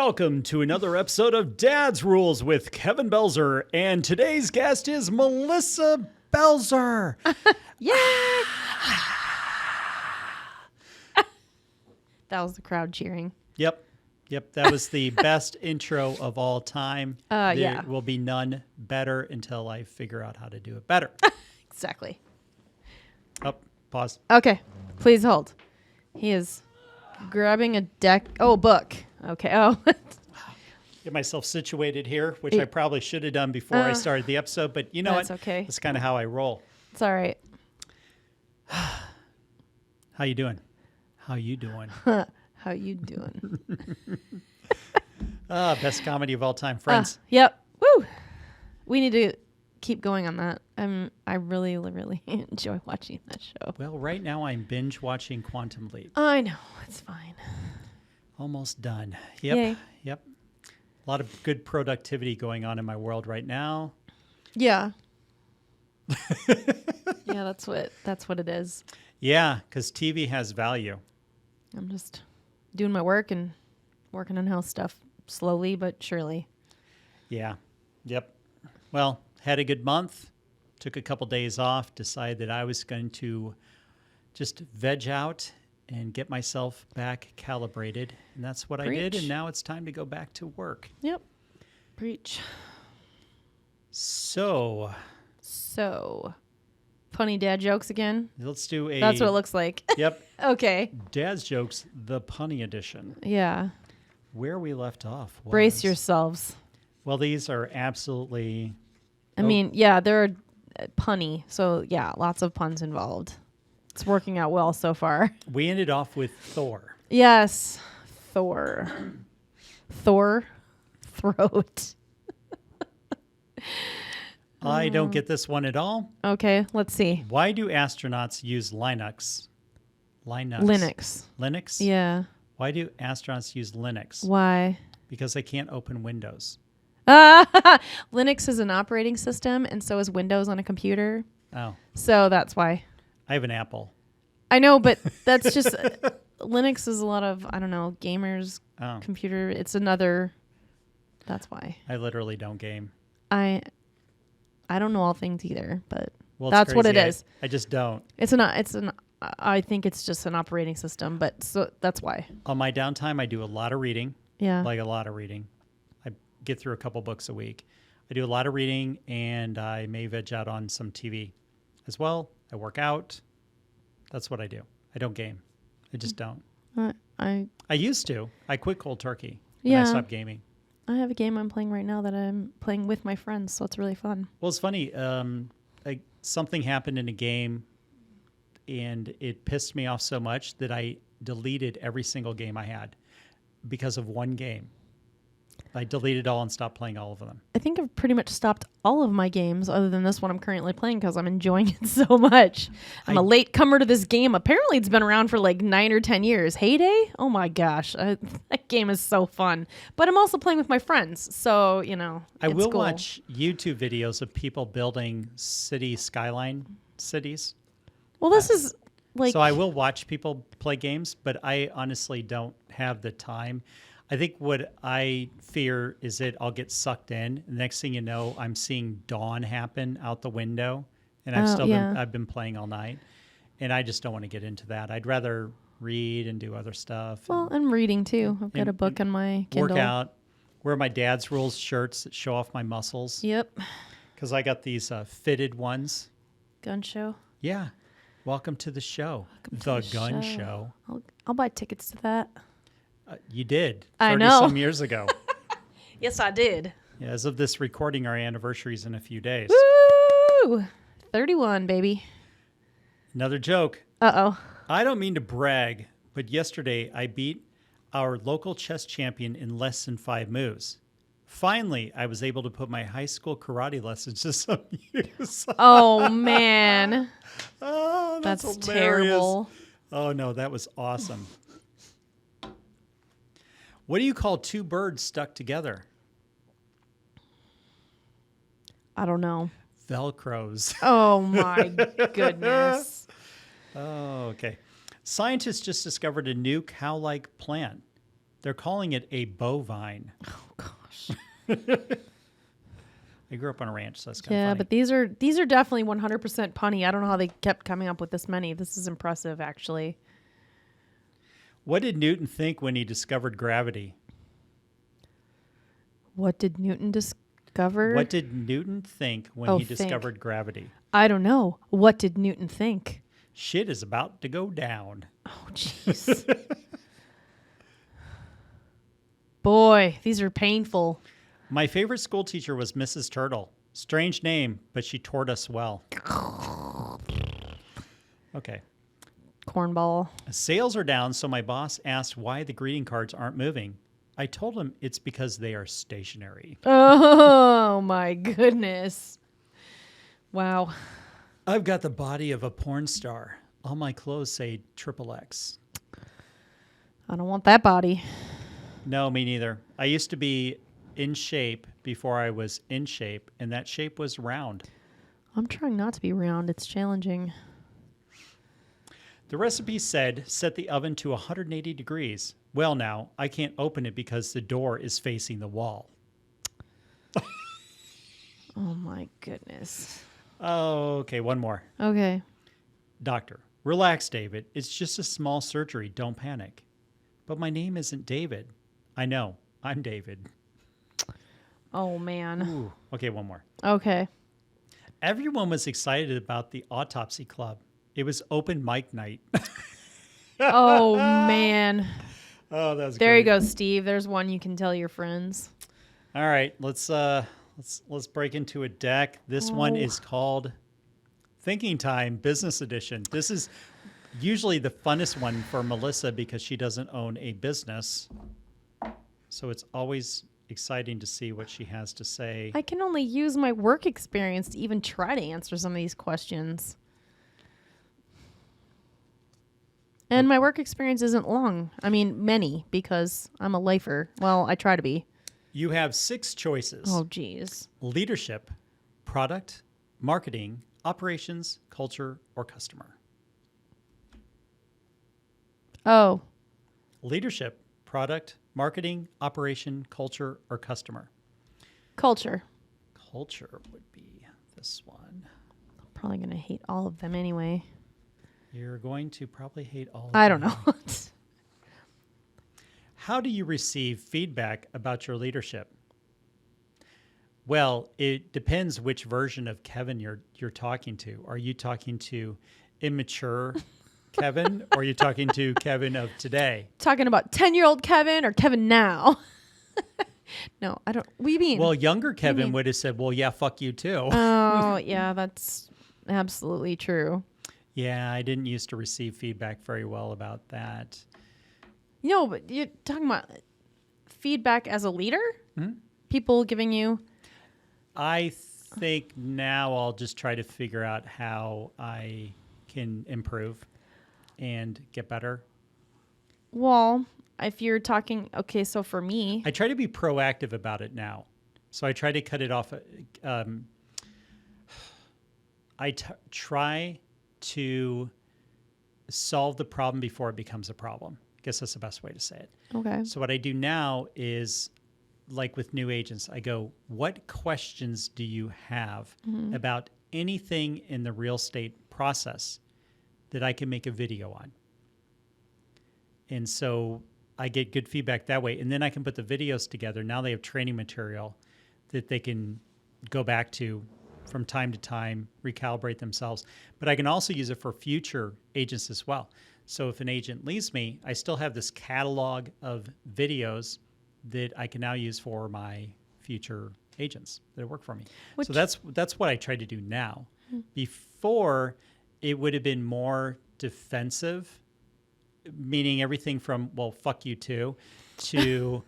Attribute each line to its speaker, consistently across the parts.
Speaker 1: Welcome to another episode of Dad's Rules with Kevin Belzer, and today's guest is Melissa Belzer.
Speaker 2: Yay! That was the crowd cheering.
Speaker 1: Yep, that was the best intro of all time. There will be none better until I figure out how to do it better.
Speaker 2: Exactly.
Speaker 1: Oh, pause.
Speaker 2: Okay, please hold. He is grabbing a book. Okay. Oh.
Speaker 1: Get myself situated here, which I probably should have done before I started the episode, but you know what?
Speaker 2: That's okay.
Speaker 1: That's kind of how I roll.
Speaker 2: It's all right.
Speaker 1: How you doing? How you doing?
Speaker 2: How you doing?
Speaker 1: Best comedy of all time, Friends.
Speaker 2: Yep. Woo! We need to keep going on that. I really, really enjoy watching that show.
Speaker 1: Well, right now I'm binge watching Quantum Leap.
Speaker 2: I know. It's fine.
Speaker 1: Almost done. Yep.
Speaker 2: Yay.
Speaker 1: Yep. A lot of good productivity going on in my world right now.
Speaker 2: Yeah. Yeah, that's what it is.
Speaker 1: Yeah, because TV has value.
Speaker 2: I'm just doing my work and working on house stuff slowly but surely.
Speaker 1: Yeah. Yep. Well, had a good month. Took a couple days off. Decided that I was going to just veg out and get myself back calibrated. And that's what
Speaker 2: Preach.
Speaker 1: I did. And now it's time to go back to work.
Speaker 2: Yep. Preach.
Speaker 1: So,
Speaker 2: funny dad jokes again.
Speaker 1: let's do a...
Speaker 2: That's what it looks like.
Speaker 1: Yep.
Speaker 2: Okay.
Speaker 1: Dad's Jokes, the punny edition.
Speaker 2: Yeah.
Speaker 1: Where we left off was...
Speaker 2: Brace yourselves.
Speaker 1: Well, these are absolutely...
Speaker 2: I mean, yeah, they're punny. So, yeah, lots of puns involved. It's working out well so far.
Speaker 1: We ended off with Thor.
Speaker 2: Yes. Thor. Throat.
Speaker 1: I don't get this one at all.
Speaker 2: Okay, let's see.
Speaker 1: Why do astronauts use Linux?
Speaker 2: Linux. Yeah.
Speaker 1: Why do astronauts use Linux?
Speaker 2: Why?
Speaker 1: Because they can't open Windows.
Speaker 2: Linux is an operating system, and so is Windows on a computer.
Speaker 1: Oh.
Speaker 2: So that's why.
Speaker 1: I have an Apple.
Speaker 2: I know, but that's just... Linux is a lot of, I don't know, gamers, computer. It's another... That's why.
Speaker 1: I literally don't game.
Speaker 2: I don't know all things either, but
Speaker 1: that's
Speaker 2: what it is.
Speaker 1: I just don't.
Speaker 2: I think it's just an operating system, but so that's why.
Speaker 1: On my downtime, I do a lot of reading.
Speaker 2: Yeah.
Speaker 1: Like a lot of reading. I get through a couple books a week. I do a lot of reading, and I may veg out on some TV as well. I work out. That's what I do. I don't game. I just don't. I used to. I quit cold turkey when I stopped gaming.
Speaker 2: I have a game I'm playing right now that I'm playing with my friends, so it's really fun.
Speaker 1: Well, it's funny. Something happened in a game, and it pissed me off so much that I deleted every single game I had because of one game. I deleted all and stopped playing all of them.
Speaker 2: I think I've pretty much stopped all of my games other than this one I'm currently playing because I'm enjoying it so much. I'm a late comer to this game. Apparently it's been around for like 9 or 10 years. Heyday? Oh my gosh. That game is so fun. But I'm also playing with my friends. So, you know,
Speaker 1: I will
Speaker 2: cool.
Speaker 1: watch YouTube videos of people building city skyline cities.
Speaker 2: Well, this is like...
Speaker 1: So I will watch people play games, but I honestly don't have the time. I think what I fear is that I'll get sucked in. The next thing you know, I'm seeing dawn happen out the window, and I've been playing all night, and I just don't want to get into that. I'd rather read and do other stuff.
Speaker 2: Well, I'm reading too. I've got a book on my Kindle.
Speaker 1: Work out, wear my Dad's Rules shirts that show off my muscles.
Speaker 2: Yep.
Speaker 1: Because I got these fitted ones.
Speaker 2: Gun show.
Speaker 1: Yeah. Welcome to the show. The gun show.
Speaker 2: I'll buy tickets to that.
Speaker 1: You did. 30
Speaker 2: I know.
Speaker 1: some years ago.
Speaker 2: Yes, I did.
Speaker 1: Yeah, as of this recording, our anniversary is in a few days.
Speaker 2: Woo! 31, baby.
Speaker 1: Another joke.
Speaker 2: Uh-oh.
Speaker 1: I don't mean to brag, but yesterday I beat our local chess champion in less than 5 moves. Finally, I was able to put my high school karate lessons to some use.
Speaker 2: Oh, man.
Speaker 1: Oh, that's hilarious.
Speaker 2: Terrible.
Speaker 1: Oh, no, that was awesome. What do you call 2 birds stuck together?
Speaker 2: I don't know.
Speaker 1: Velcros.
Speaker 2: Oh, my goodness.
Speaker 1: Oh, okay. Scientists just discovered a new cow-like plant They're calling it a bovine.
Speaker 2: Oh gosh.
Speaker 1: I grew up on a ranch, so that's kind of
Speaker 2: Yeah,
Speaker 1: funny.
Speaker 2: but these are definitely 100% punny. I don't know how they kept coming up with this many. This is impressive, actually.
Speaker 1: What did Newton think when he discovered gravity?
Speaker 2: What did Newton discover?
Speaker 1: What did Newton think when he discovered gravity?
Speaker 2: I don't know. What did Newton think?
Speaker 1: Shit is about to go down.
Speaker 2: Oh, jeez. Boy, these are painful.
Speaker 1: My favorite school teacher was Mrs. Turtle. Strange name, but she taught us well. Okay.
Speaker 2: Cornball.
Speaker 1: Sales are down, so my boss asked why the greeting cards aren't moving. I told him it's because they are stationary.
Speaker 2: Oh, my goodness. Wow.
Speaker 1: I've got the body of a porn star. All my clothes say XXX.
Speaker 2: I don't want that body.
Speaker 1: No, me neither. I used to be in shape before I was in shape, and that shape was round.
Speaker 2: I'm trying not to be round. It's challenging.
Speaker 1: The recipe said set the oven to 180 degrees. Well, now, I can't open it because the door is facing the wall.
Speaker 2: Oh, my goodness.
Speaker 1: Oh, okay, one more.
Speaker 2: Okay.
Speaker 1: Doctor, relax, David. It's just a small surgery. Don't panic. But my name isn't David. I know. I'm David.
Speaker 2: Oh, man.
Speaker 1: Ooh. Okay, one more.
Speaker 2: Okay.
Speaker 1: Everyone was excited about the autopsy club. It was open mic night.
Speaker 2: Oh, man.
Speaker 1: Oh, that's
Speaker 2: There you
Speaker 1: great.
Speaker 2: go, Steve. There's one you can tell your friends.
Speaker 1: All right, let's break into a deck. This one is called Thinking Time Business Edition. This is usually the funnest one for Melissa because she doesn't own a business. So it's always exciting to see what she has to say.
Speaker 2: I can only use my work experience to even try to answer some of these questions. And my work experience isn't long. I mean, many, because I'm a lifer. Well, I try to be.
Speaker 1: You have 6 choices.
Speaker 2: Oh, geez.
Speaker 1: Leadership, product, marketing, operations, culture, or customer.
Speaker 2: Oh,
Speaker 1: Leadership, product, marketing, operation, culture, or customer.
Speaker 2: culture.
Speaker 1: Culture would be this one.
Speaker 2: I'm probably going to hate all of them anyway.
Speaker 1: You're going to probably hate all of
Speaker 2: I don't
Speaker 1: them.
Speaker 2: know.
Speaker 1: How do you receive feedback about your leadership? Well, it depends which version of Kevin you're talking to. Are you talking to immature Kevin or are you talking to Kevin of today?
Speaker 2: Talking about 10-year-old Kevin or Kevin now? No, I don't. What do you mean?
Speaker 1: Well, younger Kevin would have said, well, yeah, fuck you too.
Speaker 2: Oh, yeah, that's absolutely true.
Speaker 1: Yeah, I didn't used to receive feedback very well about that.
Speaker 2: No, but you're talking about feedback as a leader?
Speaker 1: Hmm?
Speaker 2: People giving you...
Speaker 1: I think now I'll just try to figure out how I can improve and get better.
Speaker 2: Well, if you're talking... Okay, so for me...
Speaker 1: I try to be proactive about it now. So I try to cut it off. Try to solve the problem before it becomes a problem. I guess that's the best way to say it.
Speaker 2: Okay.
Speaker 1: So what I do now is, like with new agents, I go, what questions do you have about anything in the real estate process that I can make a video on? And so I get good feedback that way. And then I can put the videos together. Now they have training material that they can go back to from time to time, recalibrate themselves. But I can also use it for future agents as well. So if an agent leaves me, I still have this catalog of videos that I can now use for my future agents that work for me. So that's what I try to do now. Before, it would have been more defensive, meaning everything from, well, fuck you too, to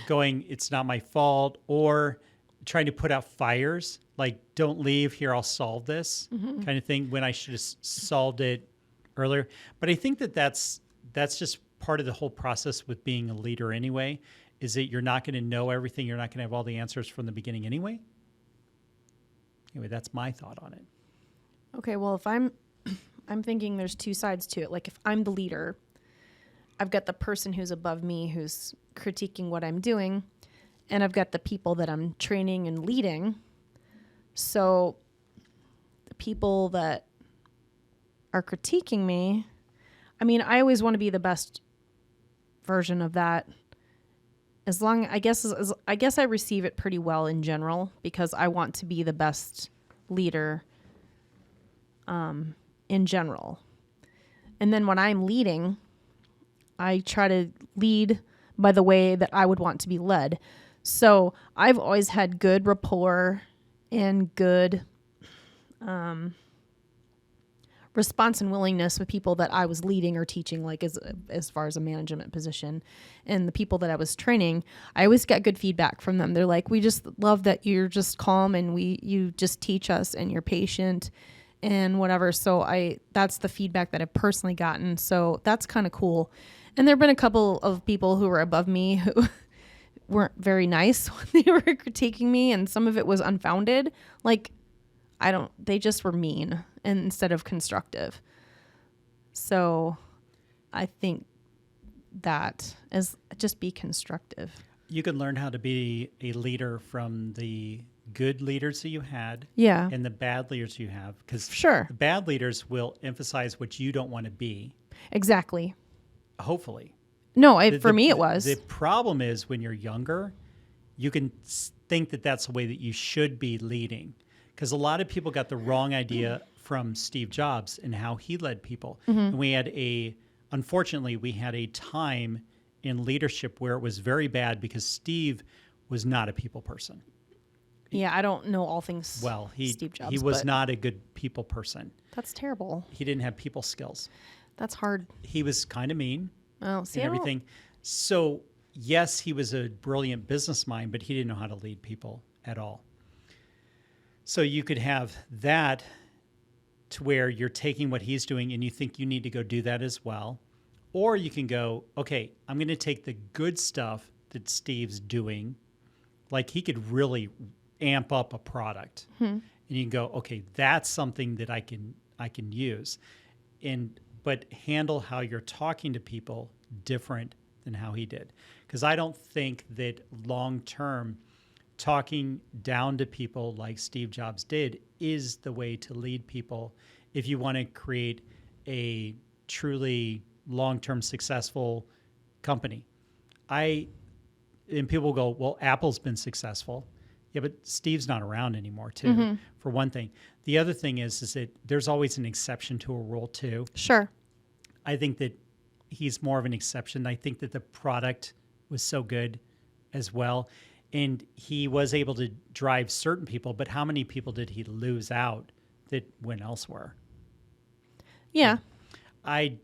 Speaker 1: going, it's not my fault, or trying to put out fires, like, don't leave, here, I'll solve this kind of thing, when I should have solved it earlier. But I think that's just part of the whole process with being a leader anyway, is that you're not going to know everything. You're not going to have all the answers from the beginning anyway. Anyway, that's my thought on it.
Speaker 2: Okay, well, if I'm thinking there's two sides to it. Like, if I'm the leader, I've got the person who's above me who's critiquing what I'm doing, and I've got the people that I'm training and leading. So the people that are critiquing me, I mean, I always want to be the best version of that. As long, I guess I receive it pretty well in general because I want to be the best leader in general. And then when I'm leading, I try to lead by the way that I would want to be led. So I've always had good rapport and good response and willingness with people that I was leading or teaching, like as far as a management position. And the people that I was training, I always got good feedback from them. They're like, we just love that you're just calm and you just teach us and you're patient and whatever. So that's the feedback that I've personally gotten. So that's kind of cool. And there've been a couple of people who were above me who weren't very nice when they were critiquing me, and some of it was unfounded. Like, they just were mean instead of constructive. So I think that is just be constructive.
Speaker 1: You can learn how to be a leader from the good leaders that you had,
Speaker 2: Yeah,
Speaker 1: and the bad leaders you have, because
Speaker 2: sure,
Speaker 1: the bad leaders will emphasize what you don't want to be.
Speaker 2: exactly.
Speaker 1: Hopefully.
Speaker 2: No, for me it was.
Speaker 1: The problem is when you're younger, you can think that that's the way that you should be leading. Because a lot of people got the wrong idea from Steve Jobs and how he led people. And unfortunately, we had a time in leadership where it was very bad because Steve was not a people person.
Speaker 2: Yeah, I don't know all things.
Speaker 1: Well,
Speaker 2: Steve Jobs,
Speaker 1: he was not a good people person.
Speaker 2: That's terrible.
Speaker 1: He didn't have people skills.
Speaker 2: That's hard.
Speaker 1: He was kind of mean
Speaker 2: Oh, see,
Speaker 1: and everything. So, yes, he was a brilliant business mind, but he didn't know how to lead people at all. So you could have that to where you're taking what he's doing and you think you need to go do that as well. Or you can go, okay, I'm going to take the good stuff that Steve's doing. Like he could really amp up a product. And you can go, okay, that's something that I can use. But handle how you're talking to people different than how he did. Because I don't think that long-term talking down to people like Steve Jobs did is the way to lead people if you want to create a truly long-term successful company. And people go, well, Apple's been successful. Yeah, but Steve's not around anymore, too, for one thing. The other thing is that there's always an exception to a rule, too.
Speaker 2: Sure.
Speaker 1: I think that he's more of an exception. I think that the product was so good as well. And he was able to drive certain people, but how many people did he lose out that went elsewhere?
Speaker 2: Yeah.
Speaker 1: I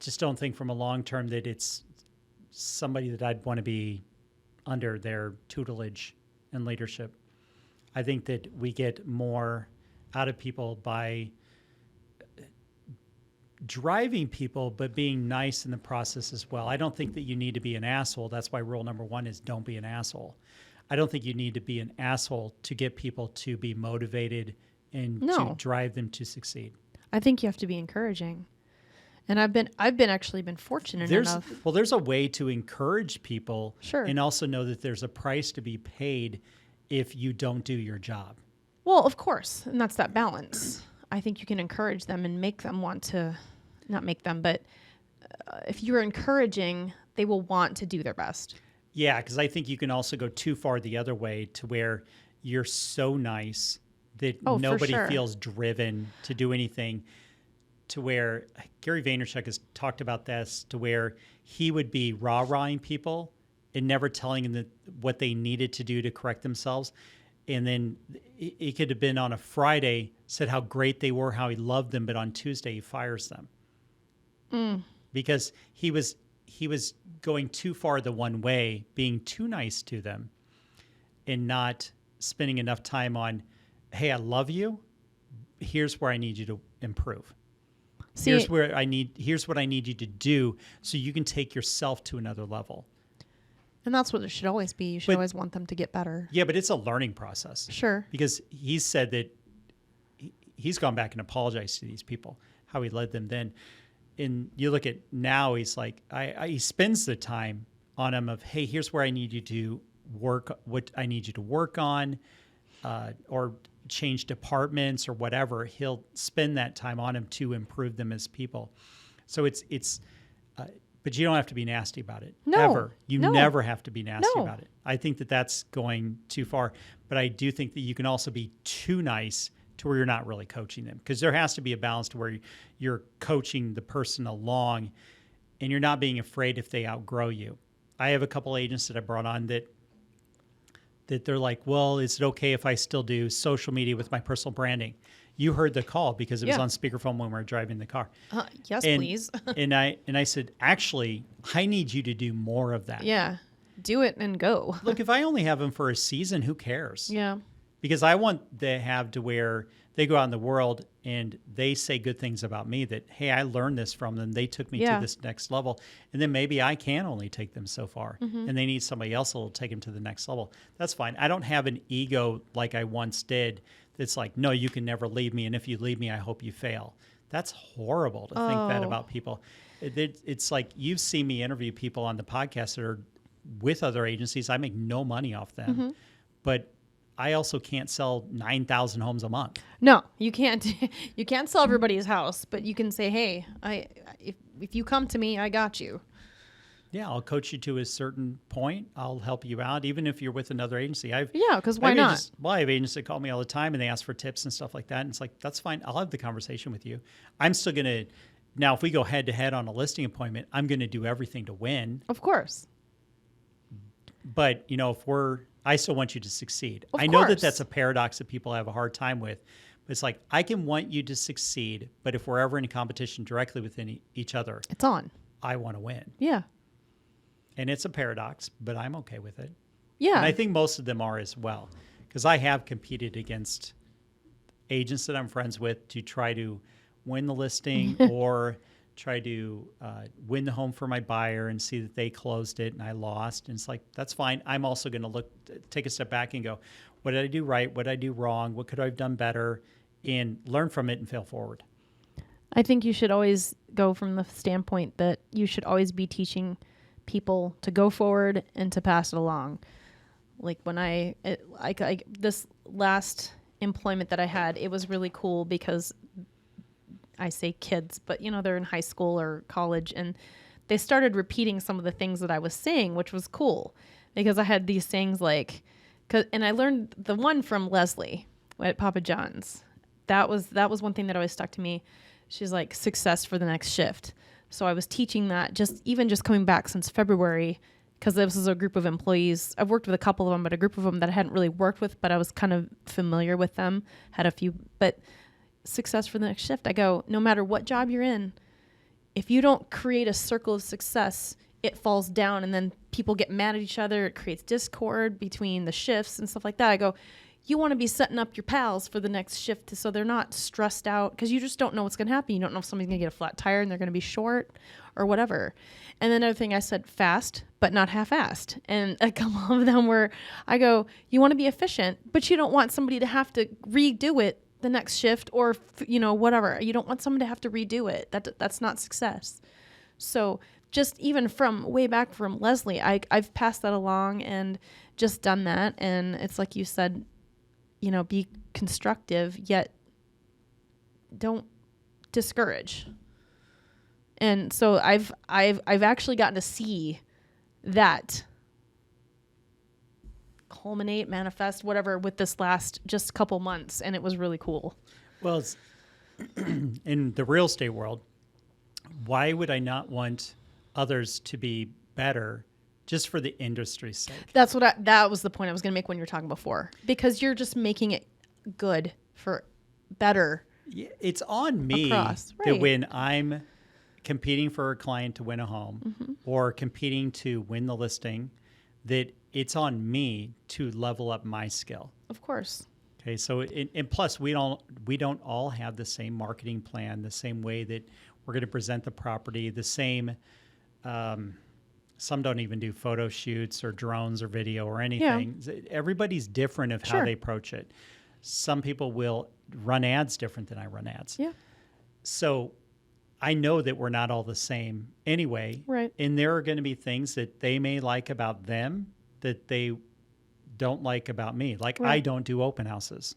Speaker 1: just don't think from a long term that it's somebody that I'd want to be under their tutelage and leadership. I think that we get more out of people by driving people, but being nice in the process as well. I don't think that you need to be an asshole. That's why rule number 1 is don't be an asshole. I don't think you need to be an asshole to get people to be motivated and to drive them to succeed.
Speaker 2: I think you have to be encouraging. And I've been fortunate enough.
Speaker 1: Well, there's a way to encourage people,
Speaker 2: Sure,
Speaker 1: and also know that there's a price to be paid if you don't do your job.
Speaker 2: Well, of course, and that's that balance. I think you can encourage them and make them want to, not make them, but if you're encouraging, they will want to do their best.
Speaker 1: Yeah, because I think you can also go too far the other way to where you're so nice that nobody feels driven to do anything, to where Gary Vaynerchuk has talked about this, to where he would be rah-rahing people and never telling them what they needed to do to correct themselves. And then it could have been on a Friday, said how great they were, how he loved them, but on Tuesday he fires them. Because he was going too far the one way, being too nice to them and not spending enough time on, hey, I love you. Here's where I need you to improve. Here's what I need you to do so you can take yourself to another level.
Speaker 2: And that's what it should always be. You should always want them to get better.
Speaker 1: Yeah, but it's a learning process.
Speaker 2: Sure.
Speaker 1: Because he said that he's gone back and apologized to these people, how he led them then. in you look at now, he's like, he spends the time on him of, hey, here's where I need you to work, what I need you to work on, or change departments or whatever. He'll spend that time on him to improve them as people. So but you don't have to be nasty about it.
Speaker 2: No,
Speaker 1: ever. You
Speaker 2: no.
Speaker 1: never have to be nasty
Speaker 2: No.
Speaker 1: about it. I think that that's going too far. But I do think that you can also be too nice to where you're not really coaching them, because there has to be a balance to where you're coaching the person along and you're not being afraid if they outgrow you. I have a couple agents that I brought on that they're like, well, is it okay if I still do social media with my personal branding? You heard the call because it was on speakerphone when we were driving the car.
Speaker 2: Yes, please.
Speaker 1: and I said, actually, I need you to do more of that.
Speaker 2: Yeah. Do it and go.
Speaker 1: Look, if I only have them for a season, who cares?
Speaker 2: Yeah.
Speaker 1: Because I want to have to where they go out in the world and they say good things about me that, hey, I learned this from them. They took me to this next level. And then maybe I can only take them so far. And they need somebody else that will take them to the next level. That's fine. I don't have an ego like I once did. It's like, no, you can never leave me. And if you leave me, I hope you fail. That's horrible to think that about people. It's like, you've seen me interview people on the podcast that are with other agencies. I make no money off them. But I also can't sell 9,000 homes a month.
Speaker 2: No, you can't. You can't sell everybody's house, but you can say, hey, if you come to me, I got you.
Speaker 1: Yeah, I'll coach you to a certain point. I'll help you out, even if you're with another agency.
Speaker 2: Because why not?
Speaker 1: I have agents that call me all the time and they ask for tips and stuff like that. And it's like, that's fine. I'll have the conversation with you. I'm still going to, now if we go head to head on a listing appointment, I'm going to do everything to win.
Speaker 2: Of course.
Speaker 1: But, I still want you to succeed.
Speaker 2: Of
Speaker 1: I know that
Speaker 2: course.
Speaker 1: that's a paradox that people have a hard time with. But it's like, I can want you to succeed, but if we're ever in a competition directly within each other,
Speaker 2: It's on.
Speaker 1: I want to win.
Speaker 2: Yeah.
Speaker 1: And it's a paradox, but I'm okay with it.
Speaker 2: Yeah.
Speaker 1: And I think most of them are as well, because I have competed against agents that I'm friends with to try to win the listing or try to win the home for my buyer and see that they closed it and I lost. And it's like, that's fine. I'm also going to take a step back and go, what did I do right? What did I do wrong? What could I have done better? And learn from it and fail forward.
Speaker 2: I think you should always go from the standpoint that you should always be teaching people to go forward and to pass it along. Like when this last employment that I had, it was really cool because I say kids, but they're in high school or college, and they started repeating some of the things that I was saying, which was cool because I had these sayings like, and I learned the one from Leslie at Papa John's. That was one thing that always stuck to me. She's like, success for the next shift. So I was teaching that just coming back since February, because this was a group of employees. I've worked with a couple of them, but a group of them that I hadn't really worked with, but I was kind of familiar with them, had a few, but success for the next shift. I go, no matter what job you're in, if you don't create a circle of success, it falls down and then people get mad at each other. It creates discord between the shifts and stuff like that. I go, you want to be setting up your pals for the next shift so they're not stressed out, because you just don't know what's going to happen. You don't know if somebody's going to get a flat tire and they're going to be short or whatever. And then another thing I said, fast, but not half-assed. And a couple of them were, I go, you want to be efficient, but you don't want somebody to have to redo it the next shift or, whatever. You don't want someone to have to redo it. That's not success. So just even from way back from Leslie, I've passed that along and just done that. And it's like you said, be constructive, yet don't discourage. And so I've actually gotten to see that culminate, manifest, whatever, with this last just couple months, and it was really cool.
Speaker 1: Well, it's in the real estate world, why would I not want others to be better just for the industry's sake?
Speaker 2: That was the point I was going to make when you were talking before, because you're just making it good for better.
Speaker 1: Yeah, it's on me
Speaker 2: across,
Speaker 1: that
Speaker 2: right.
Speaker 1: when I'm competing for a client to win a home or competing to win the listing, that it's on me to level up my skill.
Speaker 2: Of course.
Speaker 1: Okay, so and plus we don't all have the same marketing plan, the same way that we're going to present the property, the same. Some don't even do photo shoots or drones or video or anything. Yeah. Everybody's different of how they approach it. Some people will run ads different than I run ads.
Speaker 2: Yeah.
Speaker 1: So I know that we're not all the same anyway.
Speaker 2: Right.
Speaker 1: And there are going to be things that they may like about them that they don't like about me. Like I don't do open houses.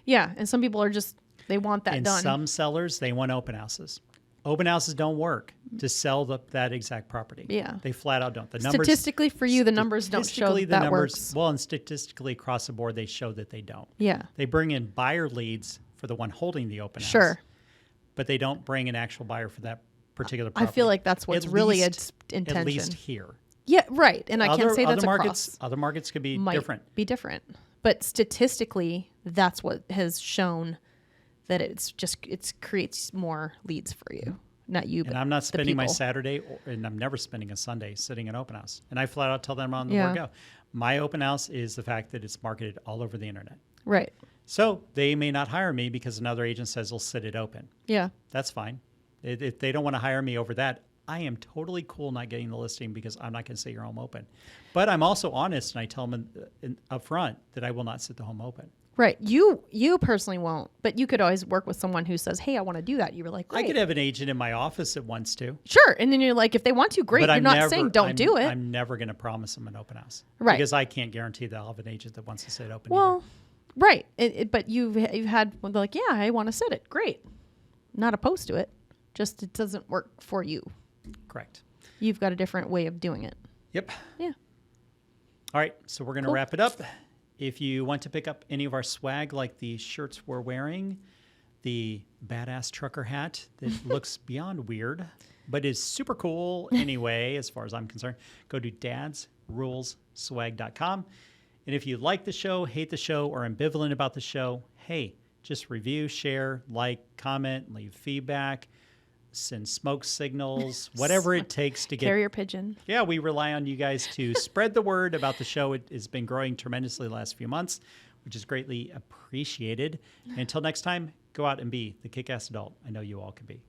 Speaker 2: Yeah. And some people are just, they want that
Speaker 1: And
Speaker 2: done.
Speaker 1: some sellers, they want open houses. Open houses don't work to sell that exact property.
Speaker 2: Yeah.
Speaker 1: They flat out don't.
Speaker 2: Statistically for you, the numbers don't show that works.
Speaker 1: Well, and statistically across the board, they show that they don't.
Speaker 2: Yeah.
Speaker 1: They bring in buyer leads for the one holding the open house.
Speaker 2: Sure.
Speaker 1: But they don't bring an actual buyer for that particular property.
Speaker 2: I feel like that's what's really its intention.
Speaker 1: At least here.
Speaker 2: Yeah, right. And I can't say that's
Speaker 1: across. Other markets could be different.
Speaker 2: Be different. But statistically, that's what has shown that it creates more leads for you. Not you, but
Speaker 1: and I'm not spending my
Speaker 2: people.
Speaker 1: Saturday, and I'm never spending a Sunday sitting in open house. And I flat out tell them on the
Speaker 2: Yeah.
Speaker 1: word go. My open house is the fact that it's marketed all over the internet.
Speaker 2: Right.
Speaker 1: So they may not hire me because another agent says they'll sit it open.
Speaker 2: Yeah.
Speaker 1: That's fine. If they don't want to hire me over that, I am totally cool not getting the listing because I'm not going to sit your home open. But I'm also honest, and I tell them up front that I will not sit the home open.
Speaker 2: Right. You personally won't, but you could always work with someone who says, hey, I want to do that. You were like, great.
Speaker 1: I could have an agent in my office that wants to.
Speaker 2: Sure. And then you're like, if they want to, great.
Speaker 1: But
Speaker 2: You're not saying don't do it.
Speaker 1: I'm never going to promise them an open house.
Speaker 2: Right.
Speaker 1: Because I can't guarantee that I'll have an agent that wants to sit open.
Speaker 2: Well, right. But you've had, well, they're like, yeah, I want to sit it. Great. Not opposed to it. Just it doesn't work for you.
Speaker 1: Correct.
Speaker 2: You've got a different way of doing it.
Speaker 1: Yep.
Speaker 2: Yeah.
Speaker 1: All right. So we're going to wrap it up. If you want to pick up any of our swag, like the shirts we're wearing, the badass trucker hat that looks beyond weird, but is super cool anyway, as far as I'm concerned, go to dadsrulesswag.com. And if you like the show, hate the show, or ambivalent about the show, hey, just review, share, like, comment, leave feedback, send smoke signals, whatever it takes to get
Speaker 2: carrier pigeon.
Speaker 1: Yeah, we rely on you guys to spread the word about the show. It has been growing tremendously the last few months, which is greatly appreciated. And until next time, go out and be the kick-ass adult I know you all can be.